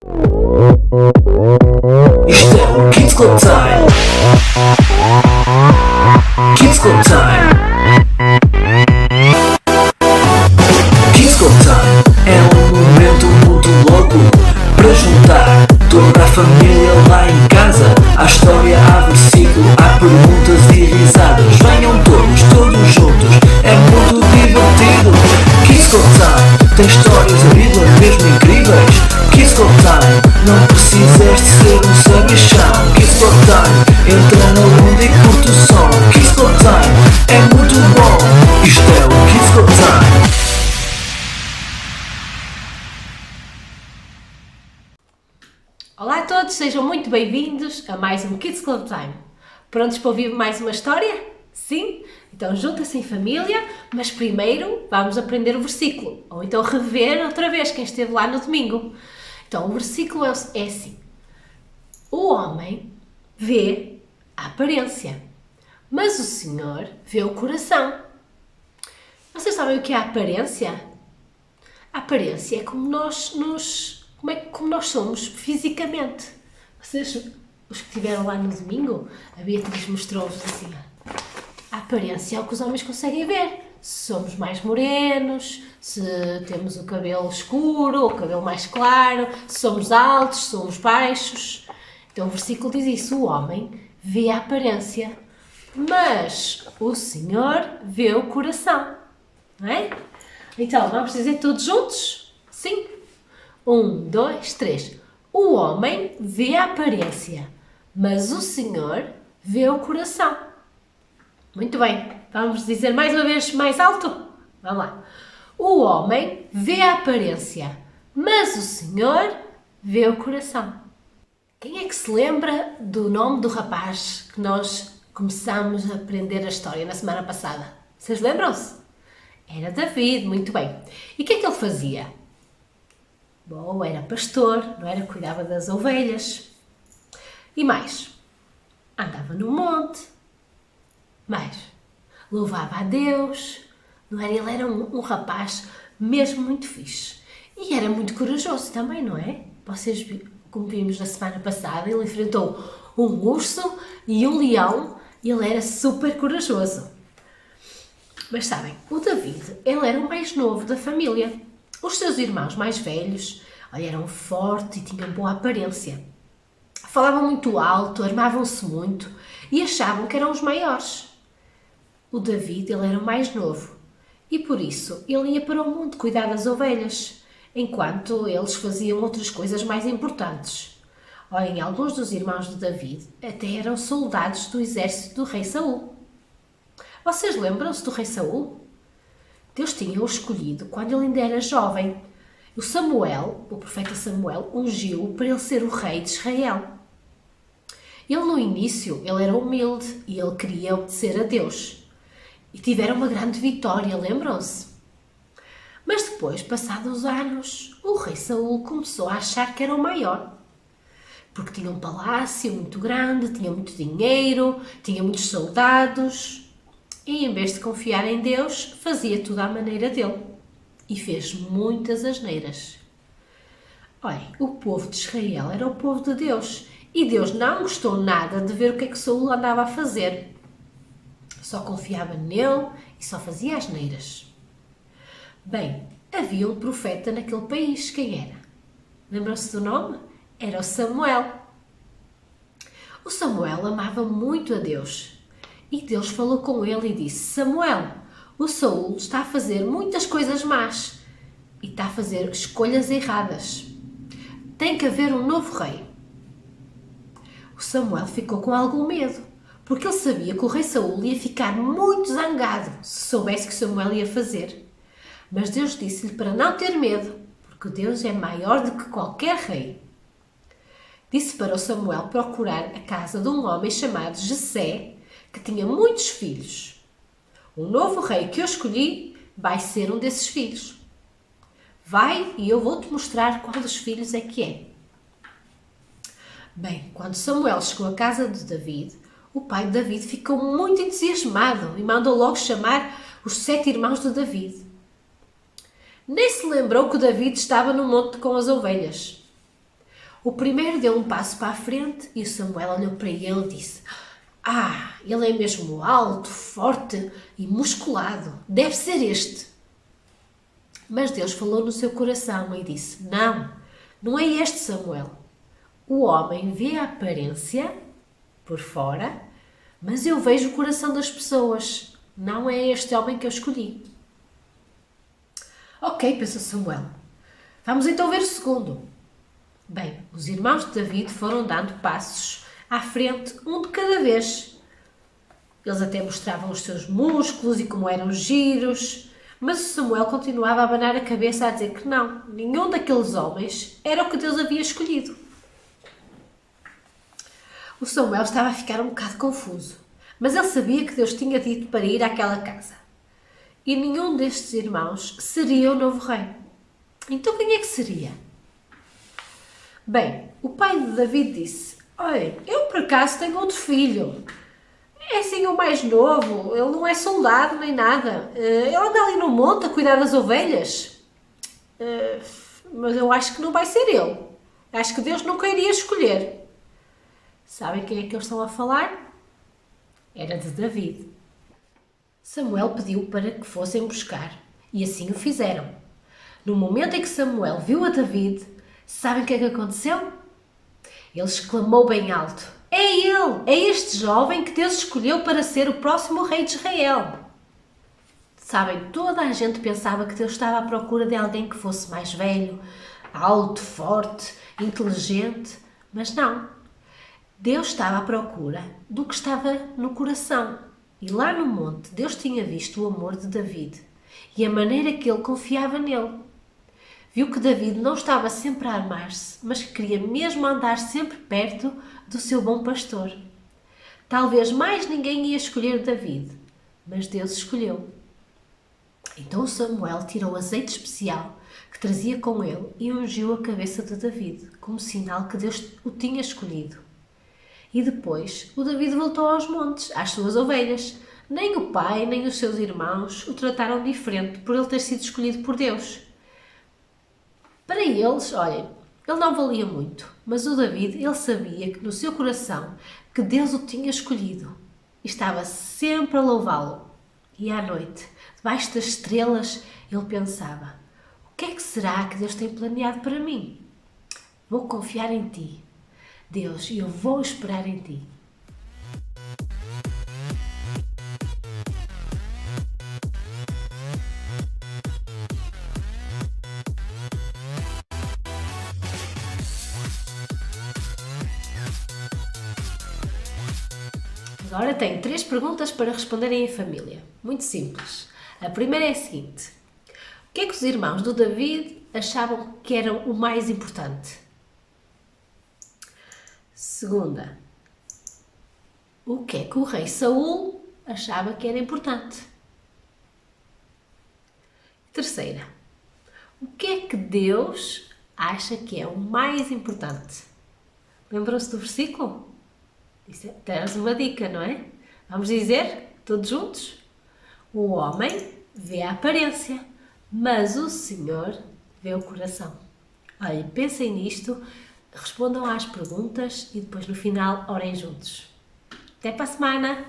Isto é o Kids Club Time. Kids Club Time. Kids Club Time é um momento muito louco para juntar toda a família lá em casa. Há história, há versículo, há perguntas e risadas. Venham todos juntos, é muito divertido. Kids Club Time tem histórias da Bíblia mesmo incríveis. Kids Club Time, não precisas de ser um sabichão. Kids Club Time, entra na onda e curte o som. Kids Club Time, é muito bom. Isto é o Kids Club Time. Olá a todos, sejam muito bem-vindos a mais um Kids Club Time. Prontos para ouvir mais uma história? Sim? Então junta-se em família, mas primeiro vamos aprender o versículo, ou então rever outra vez quem esteve lá no domingo. Então o versículo é assim: o homem vê a aparência, mas o Senhor vê o coração. Vocês sabem o que é a aparência? A aparência é como nós somos fisicamente. Vocês, os que estiveram lá no domingo, a Beatriz mostrou-vos assim, a aparência é o que os homens conseguem ver. Se somos mais morenos, se temos o cabelo escuro, o cabelo mais claro, se somos altos, se somos baixos. Então o versículo diz isso: o homem vê a aparência, mas o Senhor vê o coração. Não é? Então vamos dizer todos juntos? Sim? 1, 2, 3. O homem vê a aparência, mas o Senhor vê o coração. Muito bem. Vamos dizer mais uma vez mais alto? Vamos lá. O homem vê a aparência, mas o Senhor vê o coração. Quem é que se lembra do nome do rapaz que nós começamos a aprender a história na semana passada? Vocês lembram-se? Era David, muito bem. E o que é que ele fazia? Bom, era pastor, não era? Cuidava das ovelhas. E mais? Andava no monte. Mais? Louvava a Deus. Não era? Ele era um rapaz mesmo muito fixe. E era muito corajoso também, não é? Vocês, como vimos na semana passada, ele enfrentou um urso e um leão e ele era super corajoso. Mas sabem, o David, ele era o mais novo da família. Os seus irmãos mais velhos eram fortes e tinham boa aparência. Falavam muito alto, armavam-se muito e achavam que eram os maiores. O David, ele era o mais novo e por isso ele ia para o monte cuidar das ovelhas, enquanto eles faziam outras coisas mais importantes. Olhem, alguns dos irmãos de David até eram soldados do exército do rei Saul. Vocês lembram-se do rei Saul? Deus tinha-o escolhido quando ele ainda era jovem. O Samuel, o profeta Samuel, ungiu-o para ele ser o rei de Israel. Ele no início, ele era humilde e ele queria obedecer a Deus. E tiveram uma grande vitória, lembram-se? Mas depois, passados anos, o rei Saul começou a achar que era o maior. Porque tinha um palácio muito grande, tinha muito dinheiro, tinha muitos soldados. E em vez de confiar em Deus, fazia tudo à maneira dele. E fez muitas asneiras. Olha, o povo de Israel era o povo de Deus. E Deus não gostou nada de ver o que é que Saul andava a fazer. Só confiava nele e só fazia asneiras. Bem, havia um profeta naquele país. Quem era? Lembram-se do nome? Era o Samuel. O Samuel amava muito a Deus. E Deus falou com ele e disse: Samuel, o Saul está a fazer muitas coisas más e está a fazer escolhas erradas. Tem que haver um novo rei. O Samuel ficou com algum medo, porque ele sabia que o rei Saul ia ficar muito zangado se soubesse o que Samuel ia fazer. Mas Deus disse-lhe para não ter medo, porque Deus é maior do que qualquer rei. Disse para o Samuel procurar a casa de um homem chamado Jessé, que tinha muitos filhos. O novo rei que eu escolhi vai ser um desses filhos. Vai e eu vou-te mostrar qual dos filhos é que é. Bem, quando Samuel chegou à casa de David, o pai de David ficou muito entusiasmado e mandou logo chamar os 7 irmãos de David. Nem se lembrou que o David estava no monte com as ovelhas. O primeiro deu um passo para a frente e Samuel olhou para ele e disse: "Ah, ele é mesmo alto, forte e musculado. Deve ser este." Mas Deus falou no seu coração e disse: "Não, não é este, Samuel. O homem vê a aparência por fora, mas eu vejo o coração das pessoas. Não é este homem que eu escolhi." Ok, pensou Samuel. Vamos então ver o segundo. Bem, os irmãos de David foram dando passos à frente, um de cada vez. Eles até mostravam os seus músculos e como eram giros, mas o Samuel continuava a abanar a cabeça a dizer que não, nenhum daqueles homens era o que Deus havia escolhido. O Samuel estava a ficar um bocado confuso, mas ele sabia que Deus tinha dito para ir àquela casa. E nenhum destes irmãos seria o novo rei. Então quem é que seria? Bem, o pai de David disse: "Olha, eu por acaso tenho outro filho. É assim o mais novo, ele não é soldado nem nada. Ele anda ali no monte a cuidar das ovelhas. Mas eu acho que não vai ser ele. Acho que Deus nunca iria escolher." Sabem quem é que eles estão a falar? Era de David. Samuel pediu para que fossem buscar, e assim o fizeram. No momento em que Samuel viu a David, sabem o que é que aconteceu? Ele exclamou bem alto: "É ele! É este jovem que Deus escolheu para ser o próximo rei de Israel." Sabem, toda a gente pensava que Deus estava à procura de alguém que fosse mais velho, alto, forte, inteligente, mas não. Deus estava à procura do que estava no coração. E lá no monte, Deus tinha visto o amor de David e a maneira que ele confiava nele. Viu que David não estava sempre a armar-se, mas que queria mesmo andar sempre perto do seu bom pastor. Talvez mais ninguém ia escolher David, mas Deus escolheu. Então Samuel tirou azeite especial que trazia com ele e ungiu a cabeça de David, como sinal que Deus o tinha escolhido. E depois o David voltou aos montes, às suas ovelhas. Nem o pai, nem os seus irmãos o trataram diferente por ele ter sido escolhido por Deus. Para eles, olhem, ele não valia muito, mas o David, ele sabia que no seu coração que Deus o tinha escolhido e estava sempre a louvá-lo. E à noite, debaixo das estrelas, ele pensava: o que é que será que Deus tem planeado para mim? Vou confiar em ti, Deus, e eu vou esperar em ti. Agora tenho 3 perguntas para responderem em família. Muito simples. A primeira é a seguinte: o que é que os irmãos do David achavam que era o mais importante? Segunda, o que é que o rei Saul achava que era importante? Terceira, o que é que Deus acha que é o mais importante? Lembram-se do versículo? Isso traz uma dica, não é? Vamos dizer, todos juntos? O homem vê a aparência, mas o Senhor vê o coração. Olha, pensem nisto, respondam às perguntas e depois no final orem juntos. Até para a semana!